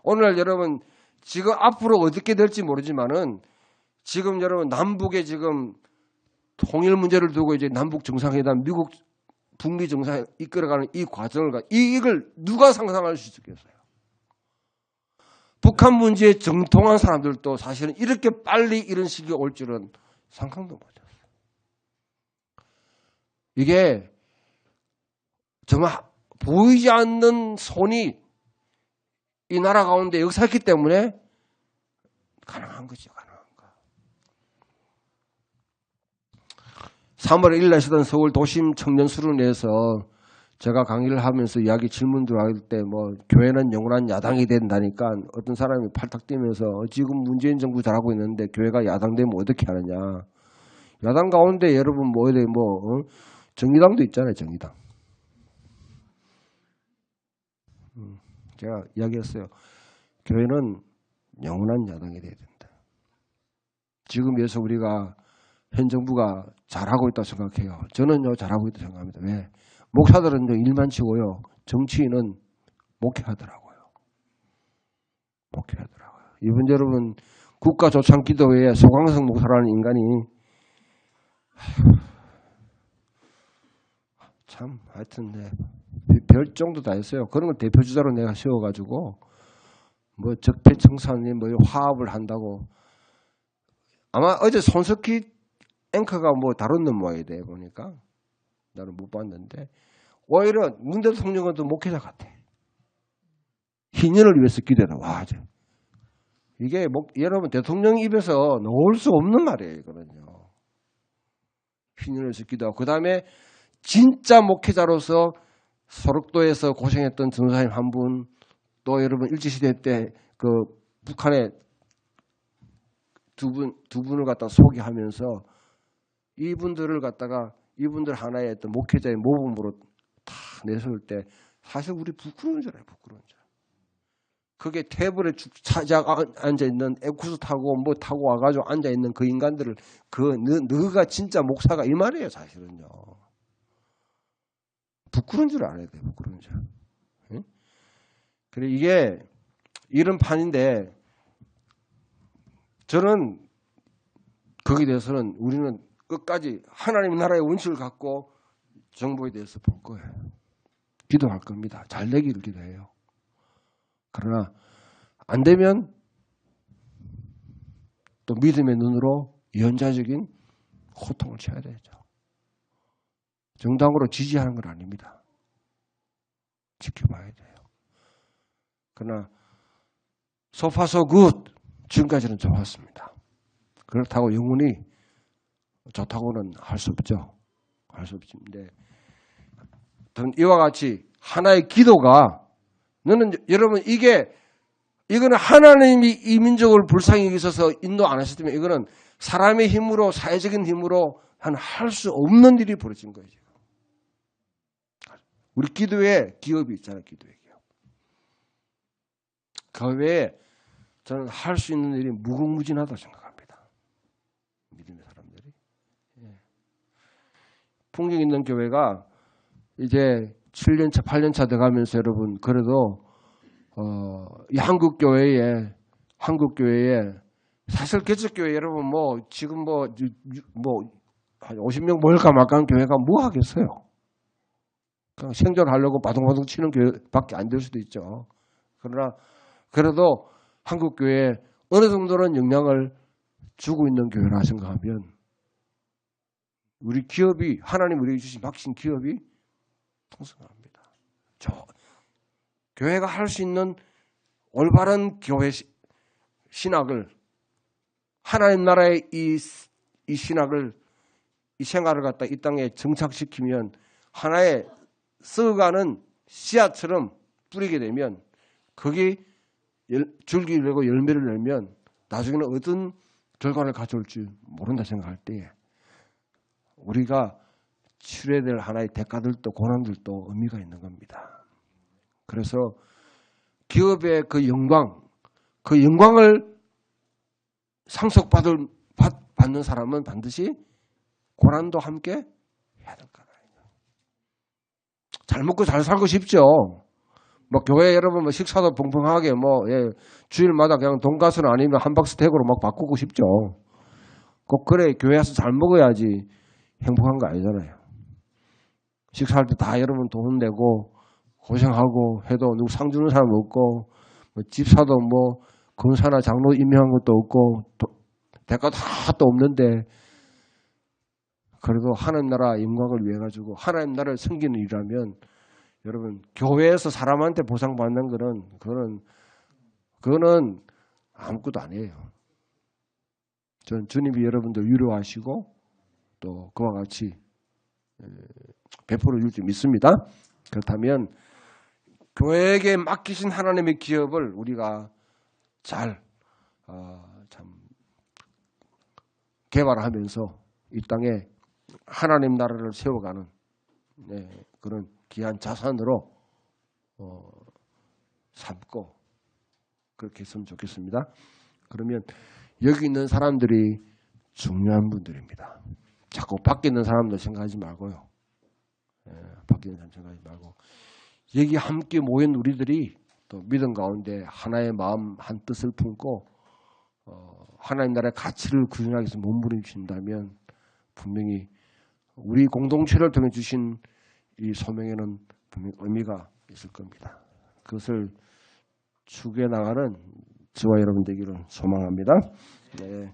오늘 여러분 지금 앞으로 어떻게 될지 모르지만은 지금 여러분 남북의 지금 통일 문제를 두고 이제 남북 정상회담, 미국 북미 정상회담 이끌어가는 이 과정을 이걸 누가 상상할 수 있겠어요? 북한 문제에 정통한 사람들도 사실은 이렇게 빨리 이런 시기가 올 줄은 상상도 못했어요. 이게 정말 보이지 않는 손이 이 나라 가운데 역사했기 때문에 가능한 거죠. 3월 1일 날 있었던 서울 도심 청년 수련회에서 제가 강의를 하면서 질문 들어갈 때 뭐 교회는 영원한 야당이 된다니까 어떤 사람이 팔딱 뛰면서 지금 문재인 정부 잘하고 있는데 교회가 야당되면 어떻게 하느냐. 야당 가운데 여러분 정의당도 있잖아요. 정의당. 제가 이야기했어요. 교회는 영원한 야당이 돼야 된다. 지금에서 우리가 현 정부가 잘하고 있다고 생각해요. 저는요 잘하고 있다고 생각합니다. 왜? 목사들은 일만 치고요. 정치인은 목회하더라고요. 목회하더라고요. 이번 여러분 국가조창기도회의 소강성 목사라는 인간이 참 하여튼 별 정도 다 했어요. 그런 걸 대표주자로 내가 세워가지고 뭐 적폐청산이 뭐 화합을 한다고. 아마 어제 손석희 앵커가 뭐 다뤘는 모양이돼 보니까 나는 못 봤는데 오히려 문 대통령은 또 목회자 같아. 희년을 위해서 기도해라. 와, 이게 여러분 대통령 입에서 나올 수 없는 말이에요. 이거는요. 희년을 위해서 기도하고 그 다음에 진짜 목회자로서 소록도에서 고생했던 전도사님 한 분, 또 여러분 일제시대 때 그 북한에 두 분을 갖다 소개하면서 이분들을 갖다가 이분들 하나의 어떤 목회자의 모범으로 다 내세울 때 사실 우리 부끄러운 줄 알아요. 부끄러운 줄. 그게 테이블에 차작 앉아있는 에쿠스 타고 뭐 타고 와가지고 앉아있는 그 인간들을 너가 진짜 목사가 이 말이에요. 사실은요. 부끄러운 줄 알아야 돼요. 부끄러운 줄. 응? 그래 이게 이런 판인데 저는 거기에 대해서는 우리는 끝까지 하나님 나라의 원칙을 갖고 정부에 대해서 볼 거예요. 기도할 겁니다. 잘 되기를 기도해요. 그러나 안 되면 또 믿음의 눈으로 연자적인 호통을 쳐야 되죠. 정당으로 지지하는 건 아닙니다. 지켜봐야 돼요. 그러나 so far so good 지금까지는 좋았습니다. 그렇다고 영원히 좋다고는 할 수 없죠. 할 수 없는데 이와 같이 하나의 기도가 너는 여러분 이거는 하나님이 이 민족을 불쌍히 여기셔서 인도 안 하셨다면 이거는 사람의 힘으로 사회적인 힘으로 할 수 없는 일이 벌어진 거예요. 우리 기도에 기업이 있잖아요. 기도의 기업. 그 외에 저는 할 수 있는 일이 무궁무진하다고 생각합니다. 믿음의 사람들이. 풍경 있는 교회가 이제 7년차, 8년차 돼가면서 여러분 그래도 이 한국교회에 사실 개척교회 여러분 뭐 지금 뭐 한 50명 모일까 말까 하는 교회가 뭐 하겠어요. 그냥 생존하려고 바둥바둥 치는 교회밖에 안 될 수도 있죠. 그러나 그래도 한국교회에 어느 정도는 영향을 주고 있는 교회라 생각하면 우리 기업이 하나님 우리에게 주신 막신 기업이 통성합니다. 교회가 할 수 있는 올바른 교회 신학을 하나님 나라의 이 신학을 이 생활을 갖다 이 땅에 정착시키면 하나의 썩어가는 씨앗처럼 뿌리게 되면 거기 줄기를 내고 열매를 내면 나중에는 어떤 결과를 가져올지 모른다 생각할 때에 우리가 치러야 될 하나의 대가들도 고난들도 의미가 있는 겁니다. 그래서 기업의 그 영광을 상속받는 사람은 반드시 고난도 함께 해야 될 거다. 잘 먹고 잘 살고 싶죠. 뭐 교회 여러분 뭐 식사도 풍성하게 주일마다 그냥 돈가스는 아니면 함박스테이크로 막 바꾸고 싶죠. 꼭 그래 교회에서 잘 먹어야지 행복한 거 아니잖아요. 식사할 때 다 여러분 돈 내고 고생하고 해도 누구 상 주는 사람 없고 뭐 집사도 뭐 권사나 장로 임명한 것도 없고 대가도 하나도 없는데 그래도 하나님 나라 영광을 위해 가지고 하나님 나라를 섬기는 일이라면 여러분 교회에서 사람한테 보상받는 거는 그거는 아무것도 아니에요. 전 주님이 여러분들 위로하시고 또 그와 같이 베풀어 줄지 믿습니다. 그렇다면 교회에게 맡기신 하나님의 기업을 우리가 잘 참 개발하면서 이 땅에 하나님 나라를 세워가는 그런 귀한 자산으로 삼고 그렇게 했으면 좋겠습니다. 그러면 여기 있는 사람들이 중요한 분들입니다. 자꾸 밖에 있는 사람들 생각하지 말고요. 밖에 있는 사람 생각하지 말고 여기 함께 모인 우리들이 또 믿음 가운데 하나의 마음 한 뜻을 품고 하나님 나라의 가치를 구현하기 위해서 몸부림친다면 분명히 우리 공동체를 통해 주신 이 소명에는 분명히 의미가 있을 겁니다. 그것을 추구해 나가는 저와 여러분 되기를 소망합니다. 네.